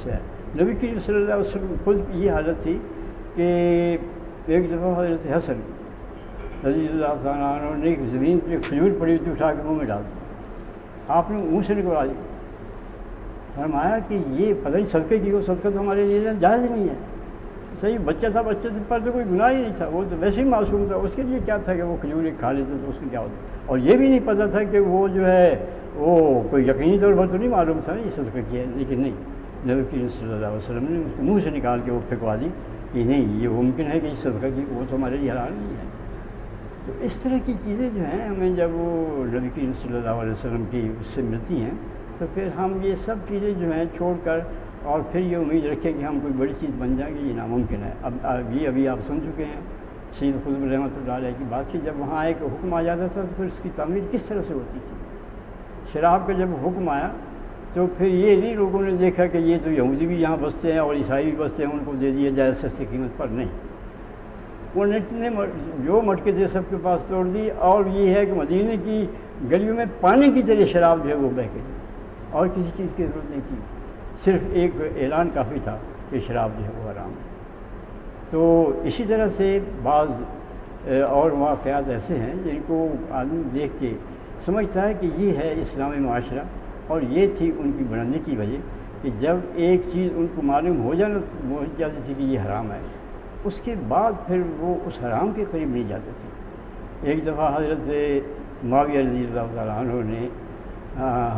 سے ہے۔ نبی کریم صلی اللہ علیہ وسلم خود یہ حالت تھی کہ ایک دفعہ حضرت حسن رضی اللہ تعالیٰ عنہ نے ایک زمین پہ کھجور پڑی ہوئی تھی اٹھا کے منہ میں ڈال دی، آپ نے منہ سے نکلا دی، فرمایا کہ یہ پتہ نہیں صدقے کی، وہ صدقہ تو ہمارے لیے جائز نہیں ہے۔ صحیح بچہ تھا، بچے پر تو کوئی گناہ ہی نہیں تھا، وہ تو ویسے ہی معصوم تھا، اس کے لیے کیا تھا کہ وہ کھجوریں کھا لیتے تو اس میں کیا ہوتا، اور یہ بھی نہیں پتہ تھا کہ وہ جو ہے وہ کوئی یقینی طور پر تو نہیں معلوم تھا یہ صدقہ کیا ہے، لیکن نہیں، نبی کریم صلی اللہ علیہ وسلم نے اس کو منہ سے نکال کے وہ پھینکوا دی کہ نہیں، یہ ممکن ہے کہ یہ صدقہ کی، وہ تو ہمارے لیے حلال نہیں ہے۔ تو اس طرح کی چیزیں جو ہیں ہمیں جب وہ نبی کریم صلی اللہ علیہ وسلم کی اس سے ملتی ہیں تو پھر ہم یہ سب چیزیں جو ہیں چھوڑ کر اور پھر یہ امید رکھیں کہ ہم کوئی بڑی چیز بن جائیں گے، یہ ناممکن ہے۔ اب یہ ابھی آپ سن چکے ہیں سید قطب رحمۃ اللہ علیہ کی بات کہ جب وہاں ایک حکم آ جاتا تھا تو پھر اس کی تعمیر کس طرح سے ہوتی تھی۔ شراب کا جب حکم آیا تو پھر یہ نہیں لوگوں نے دیکھا کہ یہ تو یہودی بھی یہاں بستے ہیں اور عیسائی بھی بستے ہیں، ان کو دے دیا جائے سستی قیمت پر، نہیں، انہوں نے جو مٹکے تھے سب کے پاس توڑ دی، اور یہ ہے کہ مدینے کی گلیوں میں پانی کی طرح شراب جو ہے وہ بہہ گئی، اور کسی چیز کی ضرورت نہیں تھی، صرف ایک اعلان کافی تھا کہ شراب جو ہے وہ حرام ہے۔ تو اسی طرح سے بعض اور واقعات ایسے ہیں جن کو آدمی دیکھ کے سمجھتا ہے کہ یہ ہے اسلامی معاشرہ، اور یہ تھی ان کی بلندی کی وجہ کہ جب ایک چیز ان کو معلوم ہو جاتی تھی کہ یہ حرام ہے، اس کے بعد پھر وہ اس حرام کے قریب نہیں جاتے تھے۔ ایک دفعہ حضرت معاویہ رضی اللہ تعالیٰ عنہ نے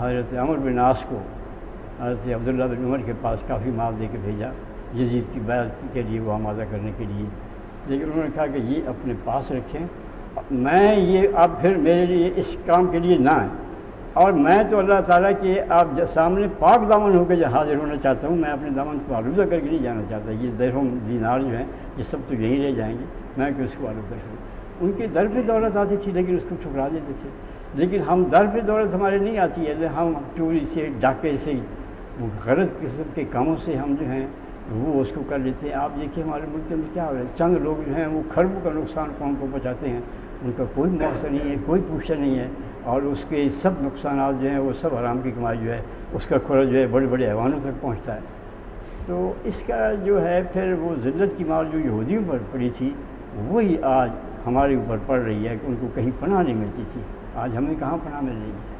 حضرت عمرو بن عاص کو حضرت عبداللہ بن عمر کے پاس کافی مال دے کے بھیجا یزید کی بیعت کے لیے وہ آمادہ کرنے کے لیے، لیکن انہوں نے کہا کہ یہ اپنے پاس رکھیں، میں یہ اب پھر میرے لیے اس کام کے لیے نہ آئیں، اور میں تو اللہ تعالیٰ کے آپ سامنے پاک دامن ہو کے حاضر ہونا چاہتا ہوں، میں اپنے دامن کو آلودہ کر کے نہیں جانا چاہتا، یہ درہم دینار جو ہیں یہ سب تو یہیں رہ جائیں گے، میں کہ اس کو آلودہ کروں۔ ان کے در پہ دولت آتی تھی لیکن اس کو ٹھکرا دیتے تھے، لیکن ہم در پہ دولت ہمارے نہیں آتی ہے، ہم چوری سے، ڈاکے سے، غلط قسم کے کاموں سے ہم جو ہیں وہ اس کو کر لیتے ہیں۔ آپ دیکھیں ہمارے ملک کے اندر کیا ہو رہا ہے، چند لوگ جو ہیں وہ کھربوں کا نقصان قوم کو پہنچاتے ہیں، ان کا کوئی معاوضہ نہیں ہے، کوئی پوچھا نہیں ہے، اور اس کے سب نقصانات جو ہیں وہ سب حرام کی کمائی جو ہے اس کا کھورا جو ہے بڑے بڑے ایوانوں تک پہنچتا ہے۔ تو اس کا جو ہے پھر وہ ذلت کی مار جو یہودیوں پر پڑی تھی وہی آج ہمارے اوپر پڑ رہی ہے کہ ان کو کہیں پناہ نہیں ملتی تھی، آج ہمیں کہاں پناہ مل رہی ہے۔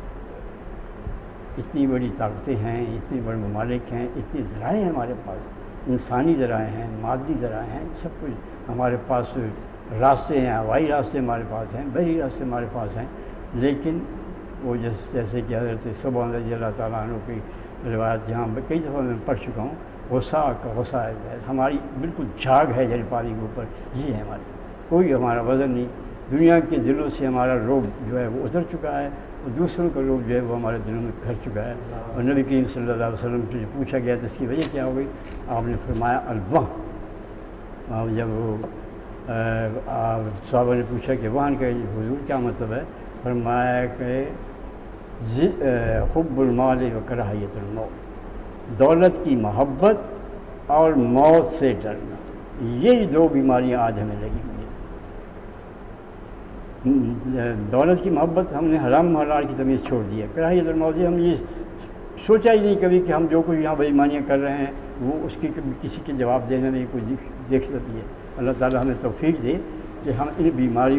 اتنی بڑی طاقتیں ہیں، اتنے بڑے ممالک ہیں، اتنے ذرائع ہیں ہمارے پاس، انسانی ذرائع ہیں، مادی ذرائع ہیں، سب کچھ ہمارے پاس، راستے ہیں، ہوائی راستے ہمارے پاس ہیں، بحری راستے ہمارے پاس ہیں، لیکن وہ جیسے کہ حضرت صبح رضی اللہ تعالیٰ عنہ کی روایت جہاں کئی دفعہ میں پڑھ چکا ہوں، غصہ کا غصہ ہے، ہماری بالکل جھاگ ہے جل پانی کے اوپر، یہ ہے ہماری، کوئی ہمارا وزن نہیں، دنیا کے دلوں سے ہمارا روب جو ہے وہ اتر چکا ہے، اور دوسروں کا روب جو ہے وہ ہمارے دلوں میں گھر چکا ہے۔ اور نبی کریم صلی اللہ علیہ وسلم سے پوچھا گیا تو اس کی وجہ کیا ہو گئی، آپ نے فرمایا الوہن۔ جب وہ صحابہ نے پوچھا کہ وہن کا حضور کیا مطلب ہے، فرمایا کہ حب المال و کراہیت الموت، دولت کی محبت اور موت سے ڈرنا، یہی دو بیماریاں آج ہمیں لگی ہوئی ہیں۔ دولت کی محبت ہم نے حرام حلال کی تمیز چھوڑ دی ہے، کراہیت الموت ہم یہ سوچا ہی نہیں کبھی کہ ہم جو کچھ یہاں بے ایمانیاں کر رہے ہیں وہ اس کی کسی کے جواب دینے میں کوئی دیکھ سکتی ہے۔ اللہ تعالیٰ ہمیں توفیق دے کہ ہم ان بیماریوں